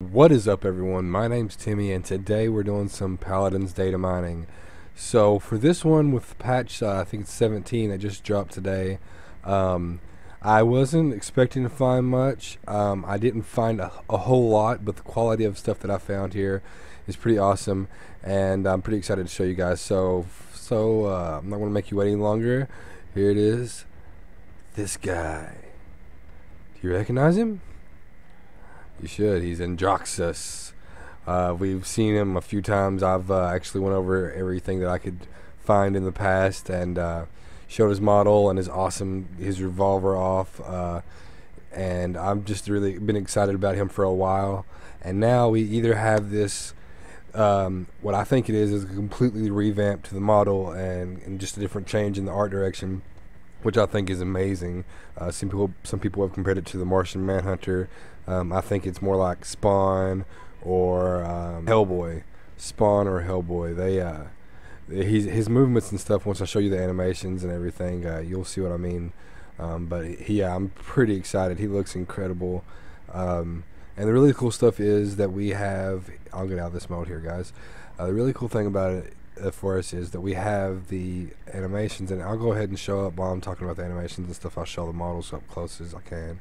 What is up, everyone? My name's Timmy, and today we're doing some Paladins data mining. So for this one with patch, I think it's 17 that just dropped today, I wasn't expecting to find much. I didn't find a whole lot, but the quality of stuff that I found here is pretty awesome, and I'm pretty excited to show you guys. I'm not going to make you wait any longer. Here it is. This guy. Do you recognize him? You should. He's Androxus. We've seen him a few times. I've actually went over everything that I could find in the past and showed his model and his revolver off. And I've just really been excited about him for a while. And now we either have this, what I think it is a completely revamp to the model and just a different change in the art direction, which I think is amazing. Some people have compared it to the Martian Manhunter. I think it's more like Spawn or Hellboy. Spawn or Hellboy. His movements and stuff. Once I show you the animations and everything, you'll see what I mean. I'm pretty excited. He looks incredible. And the really cool stuff is that we have. I'll get out of this mode here, guys. The really cool thing about it for us is that we have the animations, and I'll go ahead and show up while I'm talking about the animations and stuff. I'll show the models up close as I can.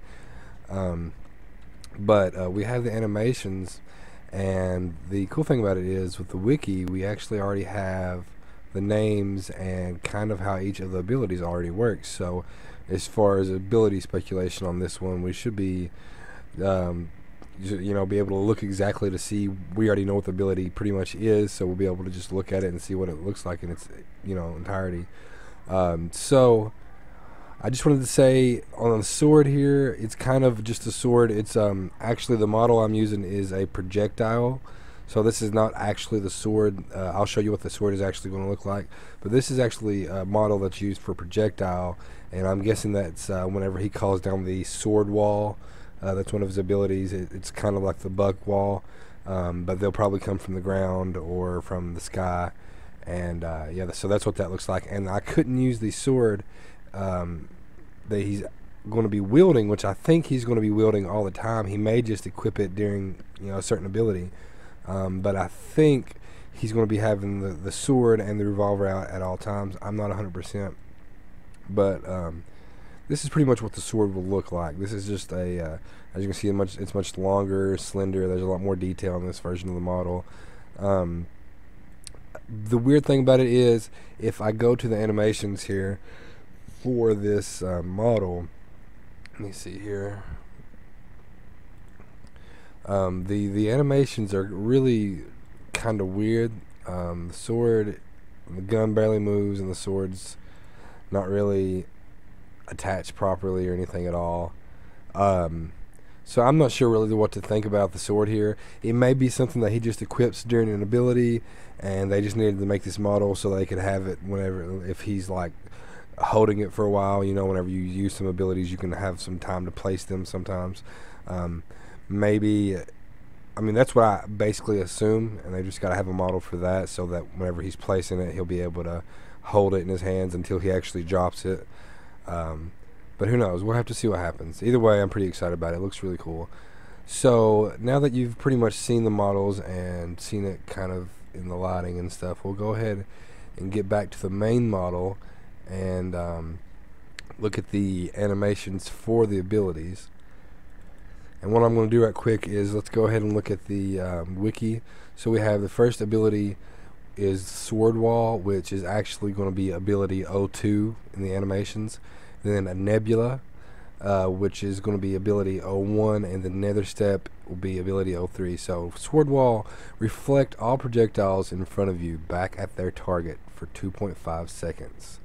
We have the animations, and the cool thing about it is with the wiki we actually already have the names and kind of how each of the abilities already works. So as far as ability speculation on this one, we should be be able to look exactly to see. We already know what the ability pretty much is, so we'll be able to just look at it and see what it looks like in its entirety. So I just wanted to say on the sword here, it's kind of just a sword. It's actually the model I'm using is a projectile, so this is not actually the sword. I'll show you what the sword is actually going to look like, but this is actually a model that's used for projectile, and I'm guessing that's whenever he calls down the sword wall, that's one of his abilities. It's kind of like the buck wall, but they'll probably come from the ground or from the sky, and so that's what that looks like. And I couldn't use the sword that he's going to be wielding, which I think he's going to be wielding all the time. He may just equip it during a certain ability, but I think he's going to be having the sword and the revolver out at all times. I'm not 100%, but this is pretty much what the sword will look like. This is just as you can see, it's much longer, slender. There's a lot more detail in this version of the model. The weird thing about it is, if I go to the animations here for this model, let me see here. The animations are really kind of weird. The gun barely moves, and the sword's not really attached properly or anything at all. So I'm not sure really what to think about the sword here. It may be something that he just equips during an ability, and they just needed to make this model so they could have it if he's like holding it for a while. Whenever you use some abilities, you can have some time to place them sometimes. Maybe, that's what I basically assume, and they just got to have a model for that, so that whenever he's placing it, he'll be able to hold it in his hands until he actually drops it. But who knows? We'll have to see what happens. Either way, I'm pretty excited about it. It looks really cool. So now that you've pretty much seen the models and seen it kind of in the lighting and stuff, we'll go ahead and get back to the main model and look at the animations for the abilities. And what I'm going to do right quick is let's go ahead and look at the wiki. So we have the first ability is Sword Wall, which is actually going to be ability 02 in the animations. Then a Nebula, which is going to be ability 01, and the Nether Step will be ability 03. So Sword Wall, reflect all projectiles in front of you back at their target for 2.5 seconds.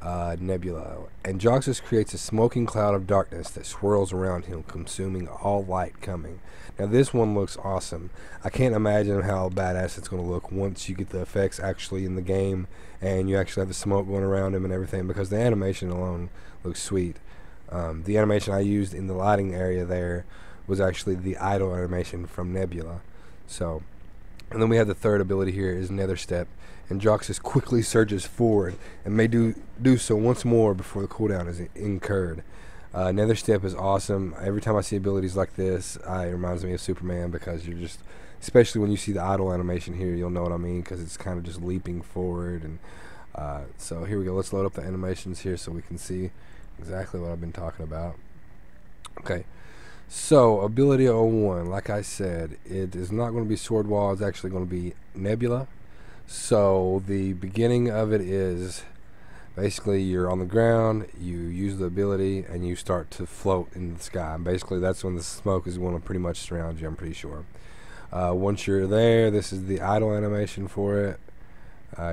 Nebula, Androxus creates a smoking cloud of darkness that swirls around him, consuming all light coming. Now this one looks awesome. I can't imagine how badass it's going to look once you get the effects actually in the game and you actually have the smoke going around him and everything, because the animation alone looks sweet. The animation I used in the lighting area there was actually the idle animation from Nebula. So, and then we have the third ability here is Nether Step. Androxus quickly surges forward and may do so once more before the cooldown is incurred. Nether Step is awesome. Every time I see abilities like this, it reminds me of Superman, because you're just, especially when you see the idle animation here, you'll know what I mean, because it's kind of just leaping forward. And so here we go. Let's load up the animations here so we can see exactly what I've been talking about. Okay, so ability 01, like I said, it is not going to be sword wall. It's actually going to be nebula. So the beginning of it is basically you're on the ground, you use the ability, and you start to float in the sky. And basically that's when the smoke is going to pretty much surround you, I'm pretty sure. Once you're there, this is the idle animation for it.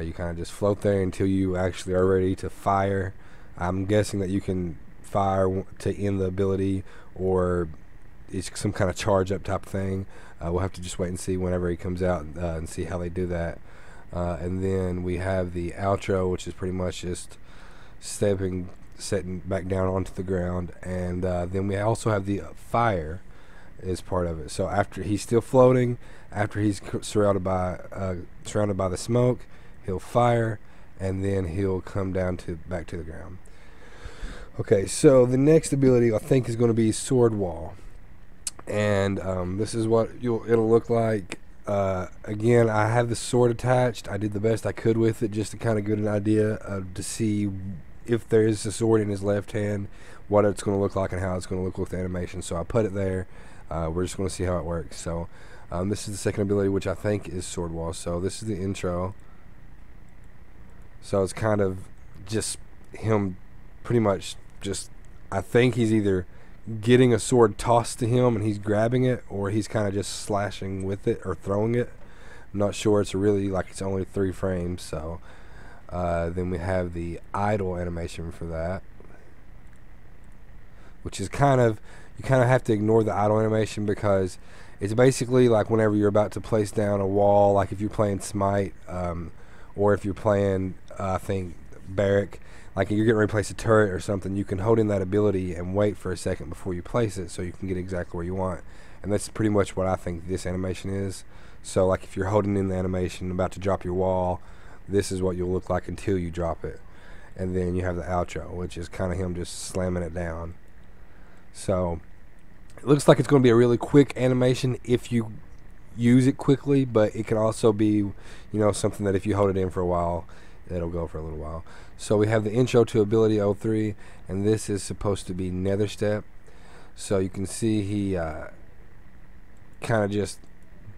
You kind of just float there until you actually are ready to fire. I'm guessing that you can fire to end the ability, or it's some kind of charge up type of thing. We'll have to just wait and see whenever he comes out and see how they do that. And then we have the outro, which is pretty much just setting back down onto the ground. And then we also have the fire as part of it. So after he's still floating, after he's surrounded by the smoke, he'll fire, and then he'll come down back to the ground. Okay, so the next ability I think is going to be Sword Wall, and this is what it'll look like. Again, I have the sword attached. I did the best I could with it just to kind of get an idea to see if there is a sword in his left hand, what it's going to look like and how it's going to look with the animation. So I put it there. We're just going to see how it works. So this is the second ability, which I think is Sword Wall. So this is the intro. So it's kind of just him pretty much just, I think he's either getting a sword tossed to him and he's grabbing it, or he's kind of just slashing with it or throwing it. I'm not sure. It's really like it's only 3 frames. So then we have the idle animation for that, which is kind of, you kind of have to ignore the idle animation, because it's basically like whenever you're about to place down a wall, like if you're playing Smite, or if you're playing I think Barrack, like you're getting ready to place a turret or something, you can hold in that ability and wait for a second before you place it, so you can get exactly where you want. And that's pretty much what I think this animation is. So like if you're holding in the animation about to drop your wall, this is what you'll look like until you drop it. And then you have the outro, which is kind of him just slamming it down. So it looks like it's going to be a really quick animation if you use it quickly, but it can also be, you know, something that if you hold it in for a while, it'll go for a little while. So we have the intro to ability 03, and this is supposed to be Nether Step. So you can see he kind of just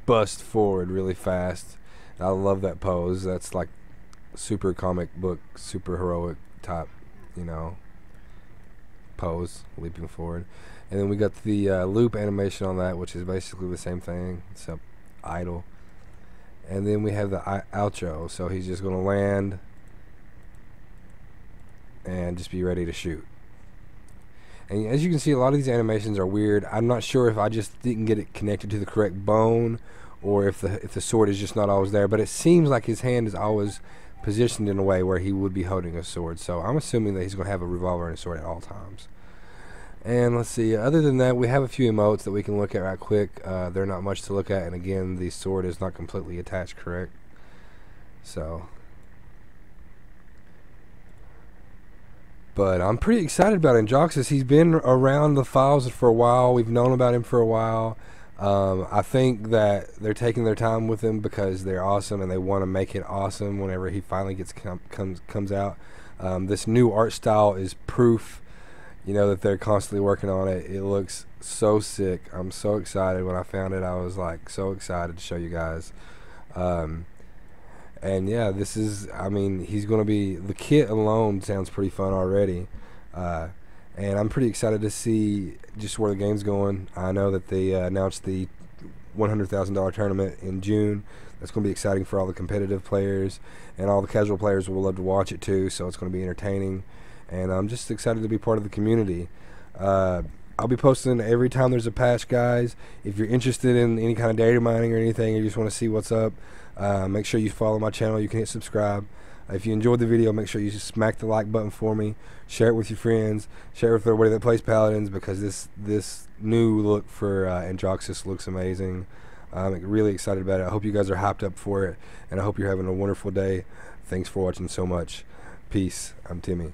busts forward really fast. I love that pose. That's like super comic book, super heroic type, you know, pose, leaping forward. And then we got the loop animation on that, which is basically the same thing, except idle. And then we have the outro, so he's just going to land and just be ready to shoot. And as you can see, a lot of these animations are weird. I'm not sure if I just didn't get it connected to the correct bone, or if the sword is just not always there, but it seems like his hand is always positioned in a way where he would be holding a sword. So I'm assuming that he's going to have a revolver and a sword at all times. And let's see, other than that, we have a few emotes that we can look at right quick. They're not much to look at, and again, the sword is not completely attached correct. So, but I'm pretty excited about Androxus. He's been around the files for a while. We've known about him for a while. I think that they're taking their time with him because they're awesome, and they want to make it awesome whenever he finally comes out. This new art style is proof, you know, that they're constantly working on it. It looks so sick. I'm so excited. When I found it, I was like so excited to show you guys. And yeah, this is, I mean, he's going to be, the kit alone sounds pretty fun already. And I'm pretty excited to see just where the game's going. I know that they announced the $100,000 tournament in June. That's going to be exciting for all the competitive players, and all the casual players will love to watch it too, so it's going to be entertaining. And I'm just excited to be part of the community. I'll be posting every time there's a patch, guys. If you're interested in any kind of data mining or anything, or you just want to see what's up, make sure you follow my channel. You can hit subscribe. If you enjoyed the video, make sure you just smack the like button for me. Share it with your friends. Share it with everybody that plays Paladins, because this new look for Androxus looks amazing. I'm really excited about it. I hope you guys are hyped up for it, and I hope you're having a wonderful day. Thanks for watching so much. Peace. I'm Timmy.